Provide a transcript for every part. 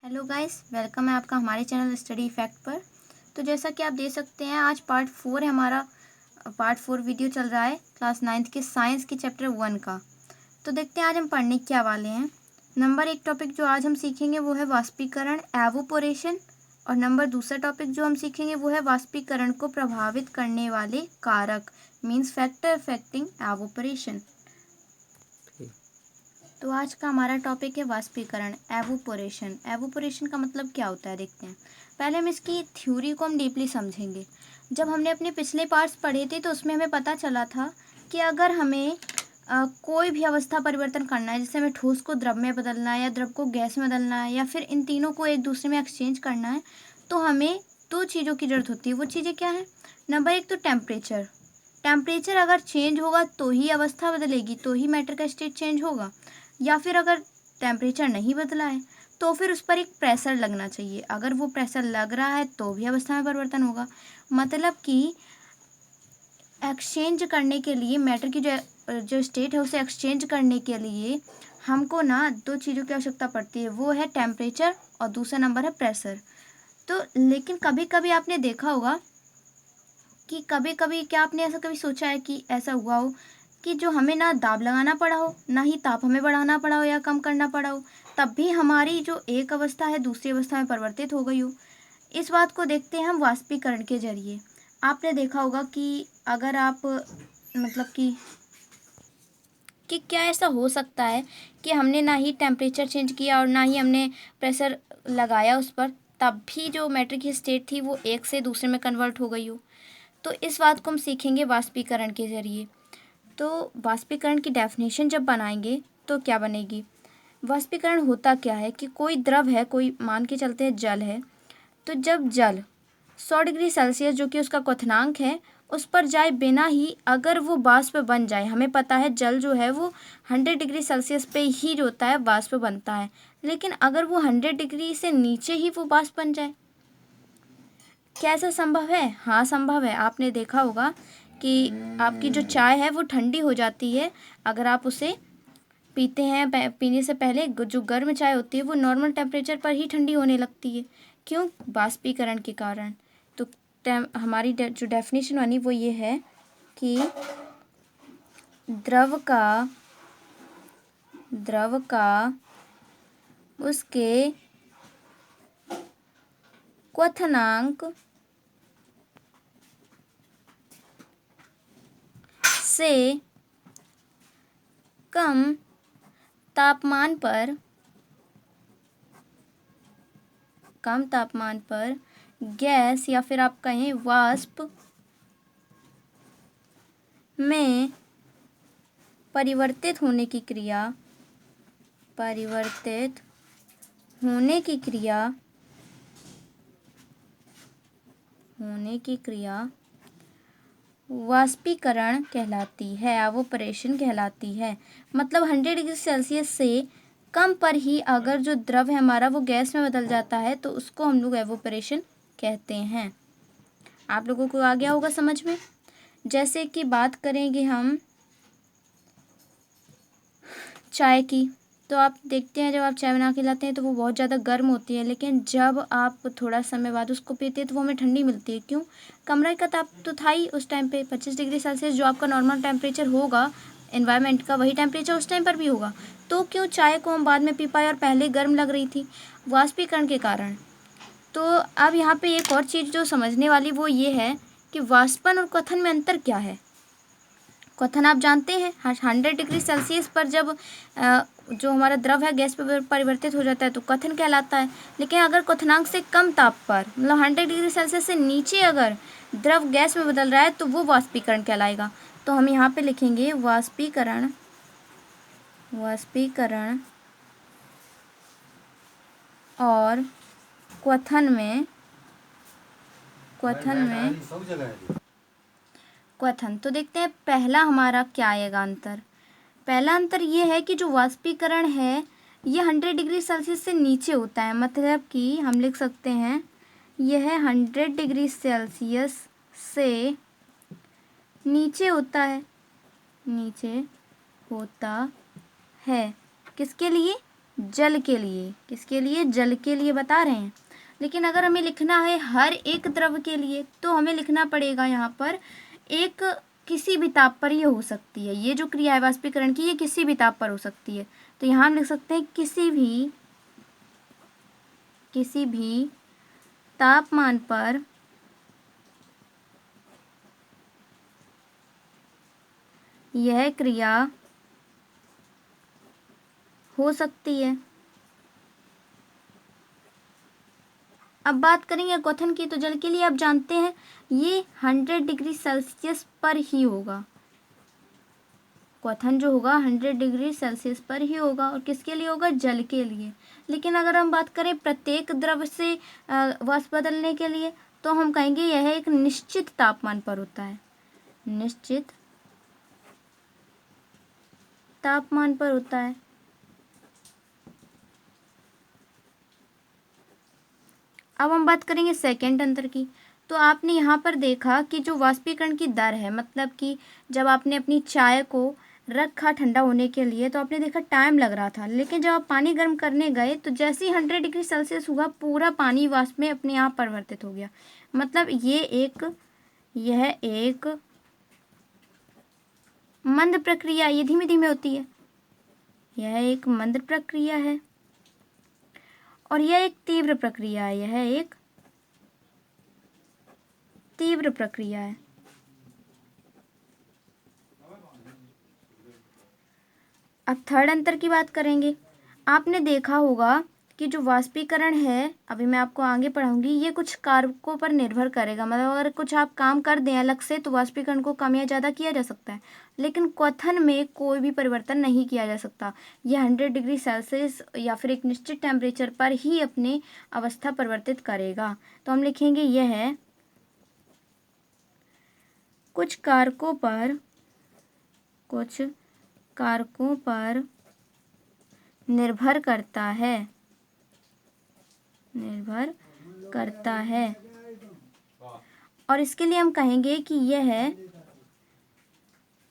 Hello guys, welcome है आपका हमारे चैनल स्टडी इफेक्ट पर। तो जैसा कि आप देख सकते हैं, आज पार्ट 4 है हमारा। पार्ट 4 वीडियो चल रहा है क्लास 9th के साइंस के चैप्टर 1 का। तो देखते हैं आज हम पढ़ने क्या वाले हैं। नंबर 1 टॉपिक जो आज हम सीखेंगे वो है वाष्पीकरण, एवोपोरेशन। और नंबर दूसरा टॉपिक जो हम सीखेंगे वो है वाष्पीकरण को प्रभावित करने वाले कारक, मीन्स फैक्टर अफेक्टिंग एवोपोरेशन। तो आज का हमारा टॉपिक है वाष्पीकरण, एवोपोरेशन। एवोपोरेशन का मतलब क्या होता है देखते हैं। पहले हम इसकी थ्योरी को हम डीपली समझेंगे। जब हमने अपने पिछले पार्ट्स पढ़े थे तो उसमें हमें पता चला था कि अगर हमें कोई भी अवस्था परिवर्तन करना है, जैसे हमें ठोस को द्रव में बदलना है या द्रव को गैस में बदलना है या फिर इन तीनों को एक दूसरे में एक्सचेंज करना है, तो हमें दो चीज़ों की ज़रूरत होती है। वो चीज़ें क्या हैं? नंबर 1 तो टेम्परेचर। टेम्परेचर अगर चेंज होगा तो ही अवस्था बदलेगी, तो ही मैटर का स्टेट चेंज होगा। या फिर अगर टेम्परेचर नहीं बदला है तो फिर उस पर एक प्रेशर लगना चाहिए। अगर वो प्रेशर लग रहा है तो भी अवस्था में परिवर्तन होगा। मतलब कि एक्सचेंज करने के लिए, मैटर की जो स्टेट है उसे एक्सचेंज करने के लिए हमको ना दो चीज़ों की आवश्यकता पड़ती है। वो है टेम्परेचर और दूसरा नंबर है प्रेशर। तो लेकिन कभी कभी आपने देखा होगा कि कभी कभी, क्या आपने ऐसा कभी सोचा है कि ऐसा हुआ हो कि जो हमें ना दाब लगाना पड़ा हो, ना ही ताप हमें बढ़ाना पड़ा हो या कम करना पड़ा हो, तब भी हमारी जो एक अवस्था है दूसरी अवस्था में परिवर्तित हो गई हो? इस बात को देखते हैं हम वाष्पीकरण के जरिए। आपने देखा होगा कि अगर आप मतलब कि क्या ऐसा हो सकता है कि हमने ना ही टेम्परेचर चेंज किया और ना ही हमने प्रेशर लगाया उस पर, तब भी जो मैटर की स्टेट थी वो एक से दूसरे में कन्वर्ट हो गई हो? तो इस बात को हम सीखेंगे वाष्पीकरण के ज़रिए। तो वाष्पीकरण की डेफिनेशन जब बनाएंगे तो क्या बनेगी? वाष्पीकरण होता क्या है कि कोई द्रव है, कोई मान के चलते हैं जल है, तो जब जल 100 डिग्री सेल्सियस जो कि उसका क्वथनांक है उस पर जाए बिना ही अगर वो वाष्प बन जाए, हमें पता है जल जो है वो 100 डिग्री सेल्सियस पे ही जो होता है वाष्प बनता है, लेकिन अगर वो 100 डिग्री से नीचे ही वो वाष्प बन जाए, क्या ऐसा संभव है? हाँ, संभव है। आपने देखा होगा कि आपकी जो चाय है वो ठंडी हो जाती है अगर आप उसे पीते हैं। पीने से पहले जो गर्म चाय होती है वो नॉर्मल टेम्परेचर पर ही ठंडी होने लगती है। क्यों? वाष्पीकरण के कारण। तो हमारी जो डेफिनेशन बनी वो ये है कि द्रव का उसके क्वथनांक से कम तापमान पर गैस या फिर आप कहें वाष्प में परिवर्तित होने की क्रिया वाष्पीकरण कहलाती है, एवोपरेशन कहलाती है। मतलब 100 डिग्री सेल्सियस से कम पर ही अगर जो द्रव है हमारा वो गैस में बदल जाता है तो उसको हम लोग एवोपरेशन कहते हैं। आप लोगों को आ गया होगा समझ में। जैसे कि बात करेंगे हम चाय की, तो आप देखते हैं जब आप चाय बना के लाते हैं तो वो बहुत ज़्यादा गर्म होती है, लेकिन जब आप थोड़ा समय बाद उसको पीते हैं तो वो हमें ठंडी मिलती है। क्यों? कमरे का ताप तो था ही उस टाइम पे 25 डिग्री सेल्सियस, जो आपका नॉर्मल टेम्परेचर होगा एनवायरनमेंट का, वही टेम्परेचर उस टाइम पर भी होगा। तो क्यों चाय को हम बाद में पी पाए और पहले गर्म लग रही थी? वाष्पीकरण के कारण। तो अब यहाँ पे एक और चीज़ जो समझने वाली वो ये है कि वाष्पन और क्वथन में अंतर क्या है। क्वथन आप जानते हैं 100 डिग्री सेल्सियस पर जब जो हमारा द्रव है गैस पर परिवर्तित हो जाता है तो क्वथन कहलाता है। लेकिन अगर क्वथनांक से कम ताप पर, मतलब 100 डिग्री सेल्सियस से नीचे अगर द्रव गैस में बदल रहा है तो वो वाष्पीकरण कहलाएगा। तो हम यहाँ पे लिखेंगे वाष्पीकरण और क्वथन में तो देखते हैं पहला हमारा क्या आएगा अंतर। पहला अंतर ये है कि जो वाष्पीकरण है ये 100 डिग्री सेल्सियस से नीचे होता है। मतलब कि हम लिख सकते हैं यह 100 डिग्री सेल्सियस से नीचे होता है। किसके लिए? जल के लिए, किसके लिए, जल के लिए बता रहे हैं। लेकिन अगर हमें लिखना है हर एक द्रव के लिए तो हमें लिखना पड़ेगा यहाँ पर एक किसी भी ताप पर ये हो सकती है। ये जो क्रिया है वाष्पीकरण की, ये किसी भी ताप पर हो सकती है। तो यहाँ हम लिख सकते हैं किसी भी तापमान पर यह क्रिया हो सकती है। अब बात करेंगे क्वथन की, तो जल के लिए आप जानते हैं ये 100 डिग्री सेल्सियस पर ही होगा। क्वथन जो होगा 100 डिग्री सेल्सियस पर ही होगा। और किसके लिए होगा, जल के लिए। लेकिन अगर हम बात करें प्रत्येक द्रव से वाष्प बदलने के लिए, तो हम कहेंगे यह एक निश्चित तापमान पर होता है, निश्चित तापमान पर होता है। अब हम बात करेंगे सेकेंड अंतर की। तो आपने यहाँ पर देखा कि जो वाष्पीकरण की दर है, मतलब कि जब आपने अपनी चाय को रखा ठंडा होने के लिए तो आपने देखा टाइम लग रहा था, लेकिन जब आप पानी गर्म करने गए तो जैसे ही 100 डिग्री सेल्सियस हुआ पूरा पानी वाष्प में अपने आप परिवर्तित हो गया। मतलब यह एक मंद प्रक्रिया, ये धीमे धीमे होती है, यह एक मंद प्रक्रिया है। और यह एक तीव्र प्रक्रिया है, यह एक तीव्र प्रक्रिया है। अब थर्ड अंतर की बात करेंगे। आपने देखा होगा कि जो वाष्पीकरण है, अभी मैं आपको आगे पढ़ाऊंगी, ये कुछ कारकों पर निर्भर करेगा। मतलब अगर कुछ आप काम कर दें अलग से तो वाष्पीकरण को कम या ज़्यादा किया जा सकता है, लेकिन क्वथन में कोई भी परिवर्तन नहीं किया जा सकता। यह 100 डिग्री सेल्सियस या फिर एक निश्चित टेम्परेचर पर ही अपनी अवस्था परिवर्तित करेगा। तो हम लिखेंगे यह कुछ कारकों पर निर्भर करता है। और इसके लिए हम कहेंगे कि यह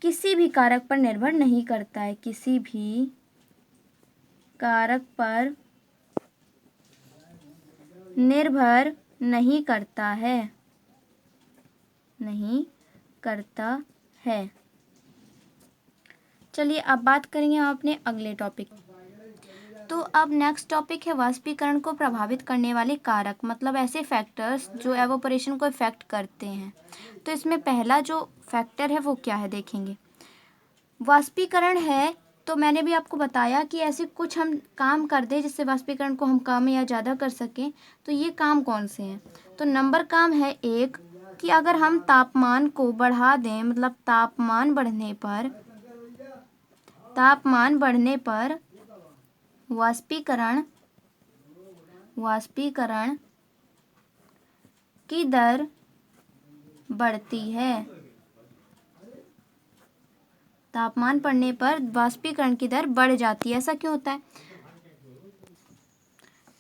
किसी भी कारक पर निर्भर नहीं करता है, किसी भी कारक पर निर्भर नहीं करता है। चलिए अब बात करेंगे हम अपने अगले टॉपिक। तो अब नेक्स्ट टॉपिक है वाष्पीकरण को प्रभावित करने वाले कारक, मतलब ऐसे फैक्टर्स जो एवोपरेशन को इफेक्ट करते हैं। तो इसमें पहला जो फैक्टर है वो क्या है, देखेंगे। वाष्पीकरण है तो मैंने भी आपको बताया कि ऐसे कुछ हम काम कर दें जिससे वाष्पीकरण को हम कम या ज़्यादा कर सकें। तो ये काम कौन से हैं? तो नंबर काम है एक कि अगर हम तापमान को बढ़ा दें, मतलब तापमान बढ़ने पर वाष्पीकरण की दर बढ़ती है। तापमान बढ़ने पर वाष्पीकरण की दर बढ़ जाती है। ऐसा क्यों होता है?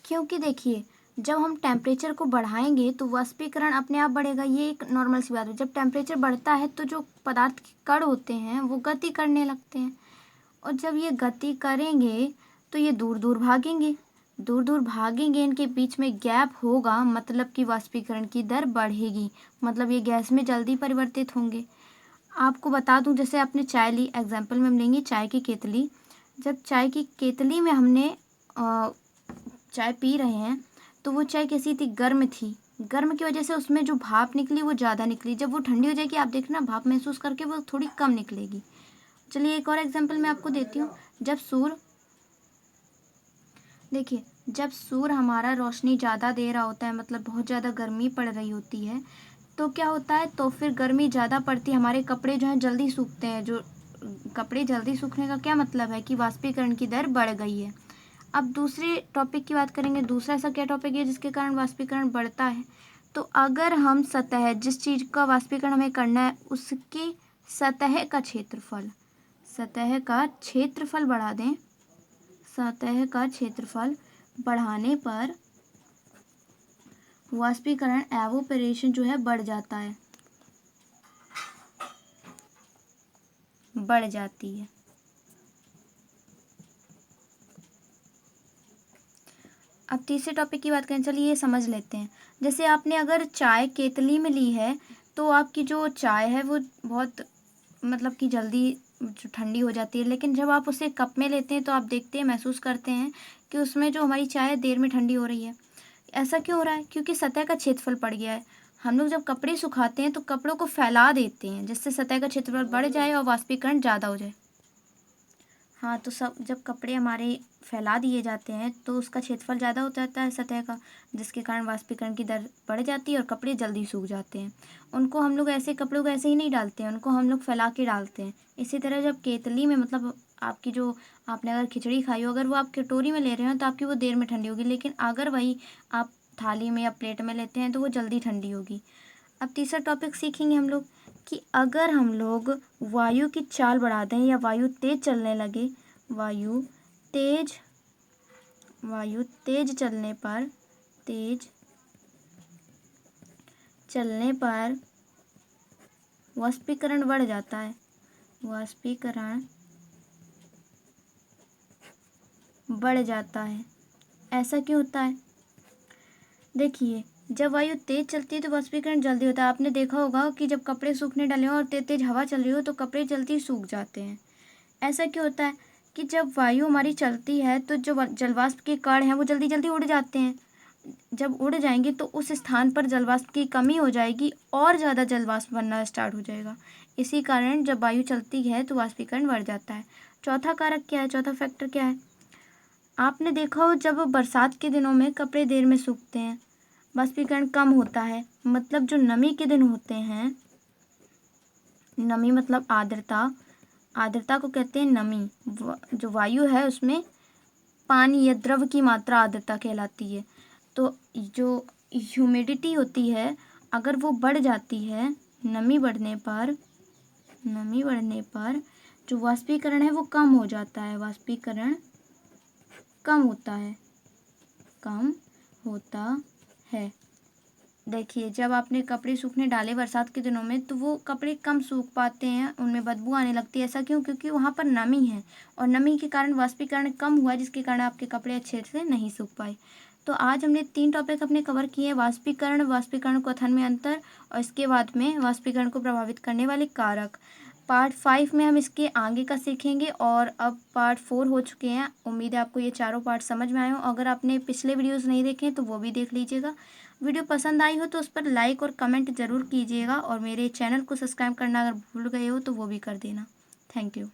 क्योंकि देखिए, जब हम टेम्परेचर को बढ़ाएंगे तो वाष्पीकरण अपने आप बढ़ेगा, ये एक नॉर्मल सी बात है। जब टेम्परेचर बढ़ता है तो जो पदार्थ के कण होते हैं वो गति करने लगते हैं, और जब ये गति करेंगे तो ये दूर दूर भागेंगे, इनके बीच में गैप होगा, मतलब कि वाष्पीकरण की दर बढ़ेगी, मतलब ये गैस में जल्दी परिवर्तित होंगे। आपको बता दूं, जैसे आपने चाय ली, एग्जाम्पल में हम लेंगे चाय की केतली। जब चाय की केतली में हमने चाय पी रहे हैं तो वो चाय कैसी थी, गर्म थी। गर्म की वजह से उसमें जो भाप निकली वो ज़्यादा निकली। जब वो ठंडी हो जाएगी आप देखना भाप महसूस करके वो थोड़ी कम निकलेगी। चलिए एक और एग्जाम्पल मैं आपको देती हूँ। जब सूर्य हमारा रोशनी ज़्यादा दे रहा होता है, मतलब बहुत ज़्यादा गर्मी पड़ रही होती है, तो क्या होता है, तो फिर गर्मी ज़्यादा पड़ती है, हमारे कपड़े जो हैं जल्दी सूखते हैं। जो कपड़े जल्दी सूखने का क्या मतलब है कि वाष्पीकरण की दर बढ़ गई है। अब दूसरे टॉपिक की बात करेंगे। दूसरा ऐसा क्या टॉपिक है जिसके कारण वाष्पीकरण बढ़ता है? तो अगर हम जिस चीज़ का वाष्पीकरण हमें करना है उसकी सतह का क्षेत्रफल बढ़ा दें, सतह का क्षेत्रफल बढ़ाने पर वाष्पीकरण एवोपरेशन जो है बढ़ जाती है। अब तीसरे टॉपिक की बात करें, चलिए ये समझ लेते हैं। जैसे आपने अगर चाय केतली में ली है तो आपकी जो चाय है वो बहुत मतलब कि जल्दी जो ठंडी हो जाती है, लेकिन जब आप उसे कप में लेते हैं तो आप देखते हैं, महसूस करते हैं कि उसमें जो हमारी चाय है देर में ठंडी हो रही है। ऐसा क्यों हो रहा है? क्योंकि सतह का क्षेत्रफल बढ़ गया है। हम लोग जब कपड़े सुखाते हैं तो कपड़ों को फैला देते हैं जिससे सतह का क्षेत्रफल बढ़ जाए और वाष्पीकरण ज़्यादा हो जाए। हाँ, तो सब जब कपड़े हमारे फैला दिए जाते हैं तो उसका क्षेत्रफल ज़्यादा हो जाता है सतह का, जिसके कारण वाष्पीकरण की दर बढ़ जाती है और कपड़े जल्दी सूख जाते हैं। उनको हम लोग ऐसे कपड़ों को ऐसे ही नहीं डालते हैं, उनको हम लोग फैला के डालते हैं। इसी तरह जब केतली में मतलब आपकी जो आपने अगर खिचड़ी खाई हो, अगर वो आप कटोरी में ले रहे हो तो आपकी वो देर में ठंडी होगी, लेकिन अगर वही आप थाली में या प्लेट में लेते हैं तो वो जल्दी ठंडी होगी। अब तीसरा टॉपिक सीखेंगे हम लोग कि अगर हम लोग वायु की चाल बढ़ा दें या वायु तेज चलने लगे, वायु तेज तेज चलने पर वाष्पीकरण बढ़ जाता है। वाष्पीकरण बढ़ जाता है। ऐसा क्यों होता है? देखिए, जब वायु तेज चलती है तो वाष्पीकरण जल्दी होता है। आपने देखा होगा कि जब कपड़े सूखने डाले हो और तेज तेज हवा चल रही हो तो कपड़े जल्दी सूख जाते हैं। ऐसा क्यों होता है? कि जब वायु हमारी चलती है तो जो जलवाष्प के कण हैं वो जल्दी जल्दी उड़ जाते हैं। जब उड़ जाएंगे तो उस स्थान पर जलवाष्प की कमी हो जाएगी और ज़्यादा जलवाष्प बनना स्टार्ट हो जाएगा। इसी कारण जब वायु चलती है तो वाष्पीकरण बढ़ जाता है। चौथा कारक क्या है? चौथा फैक्टर क्या है? आपने देखा हो जब बरसात के दिनों में कपड़े देर में सूखते हैं, वाष्पीकरण कम होता है। मतलब जो नमी के दिन होते हैं, नमी मतलब आर्द्रता, आर्द्रता को कहते हैं नमी। जो वायु है उसमें पानी या द्रव की मात्रा आर्द्रता कहलाती है। तो जो ह्यूमिडिटी होती है अगर वो बढ़ जाती है, नमी बढ़ने पर जो वाष्पीकरण है वो कम हो जाता है। वाष्पीकरण कम होता है। देखिए, जब आपने कपड़े सूखने डाले बरसात के दिनों में तो वो कपड़े कम सूख पाते हैं, उनमें बदबू आने लगती है। ऐसा क्यों? क्योंकि वहाँ पर नमी है और नमी के कारण वाष्पीकरण कम हुआ, जिसके कारण आपके कपड़े अच्छे से नहीं सूख पाए। तो आज हमने 3 टॉपिक अपने कवर किए हैं: वाष्पीकरण क्वथन में अंतर, और इसके बाद में वाष्पीकरण को प्रभावित करने वाले कारक। पार्ट 5 में हम इसके आगे का सीखेंगे और अब पार्ट 4 हो चुके हैं। उम्मीद है आपको ये चारों पार्ट समझ में आए हो। अगर आपने पिछले वीडियोस नहीं देखे तो वो भी देख लीजिएगा। वीडियो पसंद आई हो तो उस पर लाइक और कमेंट ज़रूर कीजिएगा और मेरे चैनल को सब्सक्राइब करना अगर भूल गए हो तो वो भी कर देना। Thank you.